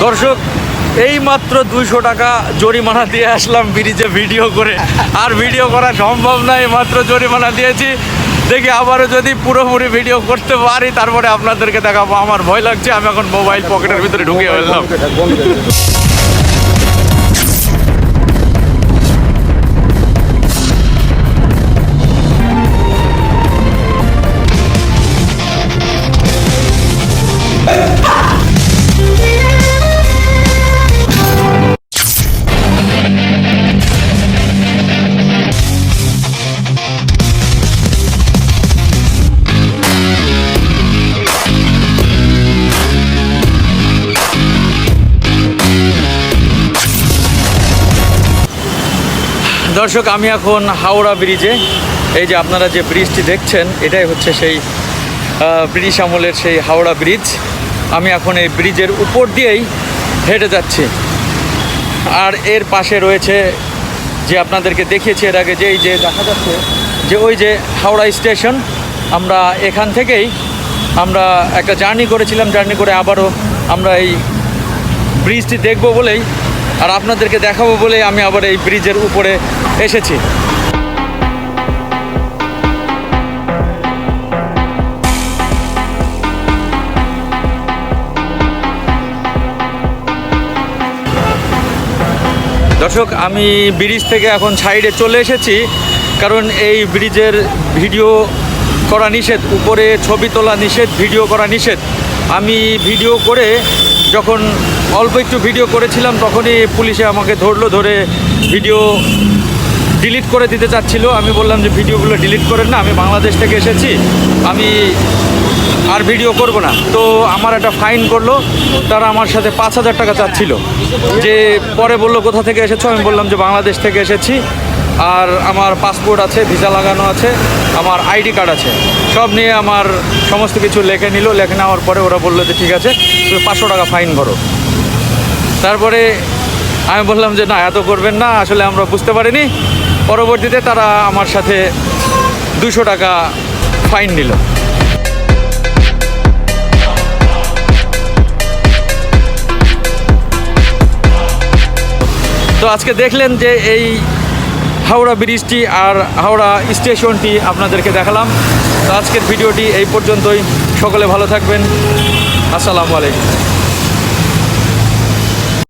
দর্শক এই মাত্র 200 টাকা জরিমানা দিয়ে আসলাম ব্রিজে ভিডিও করে, আর ভিডিও করা সম্ভব নয়, মাত্র জরিমানা দিয়েছি। দেখি আবারও যদি পুরোপুরি ভিডিও করতে পারি তারপরে আপনাদেরকে দেখাবো। আমার ভয় লাগছে, আমি এখন মোবাইল পকেটের ভিতরে ঢুকে ফেললাম। দর্শক আমি এখন হাওড়া ব্রিজে। এই যে আপনারা যে ব্রিজটি দেখছেন এটাই হচ্ছে সেই ব্রিটিশ আমলের সেই হাওড়া ব্রিজ। আমি এখন এই ব্রিজের উপর দিয়েই হেঁটে যাচ্ছি। আর এর পাশে রয়েছে যে আপনাদেরকে দেখিয়েছি এর আগে যে এই যে দেখা যাচ্ছে যে ওই যে হাওড়া স্টেশন। আমরা এখান থেকেই আমরা একটা জার্নি করেছিলাম, জার্নি করে আবারও আমরা এই ব্রিজটি দেখব বলেই আর আপনাদেরকে দেখাবো বলেই আমি আবার এই ব্রিজের উপরে এসেছি। দর্শক আমি ব্রিজ থেকে এখন সাইডে চলে এসেছি, কারণ এই ব্রিজের ভিডিও করা নিষেধ, উপরে ছবি তোলা নিষেধ, ভিডিও করা নিষেধ। আমি ভিডিও করে যখন অল্প একটু ভিডিও করেছিলাম তখনই পুলিশে আমাকে ধরলো, ধরে ভিডিও ডিলিট করে দিতে চাচ্ছিল। আমি বললাম যে ভিডিওগুলো ডিলিট করেন না, আমি বাংলাদেশ থেকে এসেছি, আমি আর ভিডিও করব না। তো আমার একটা ফাইন করলো, তারা আমার সাথে 5,000 টাকা চাচ্ছিল। যে পরে বললো কোথা থেকে এসেছো, আমি বললাম যে বাংলাদেশ থেকে এসেছি, আর আমার পাসপোর্ট আছে, ভিসা লাগানো আছে, আমার আইডি কার্ড আছে, সব নিয়ে আমার সমস্ত কিছু লেখে নিল। লেখে নেওয়ার পরে ওরা বললো যে ঠিক আছে তুমি 500 টাকা ফাইন ভরো। তারপরে আমি বললাম যে না এত করবেন না, আসলে আমরা বুঝতে পারিনি। পরবর্তীতে তারা আমার সাথে 200 টাকা ফাইন নিল। তো আজকে দেখলেন যে এই হাওড়া ব্রিজটি আর হাওড়া স্টেশনটি আপনাদেরকে দেখালাম। তো আজকের ভিডিওটি এই পর্যন্তই। সকলে ভালো থাকবেন। আসসালামু আলাইকুম।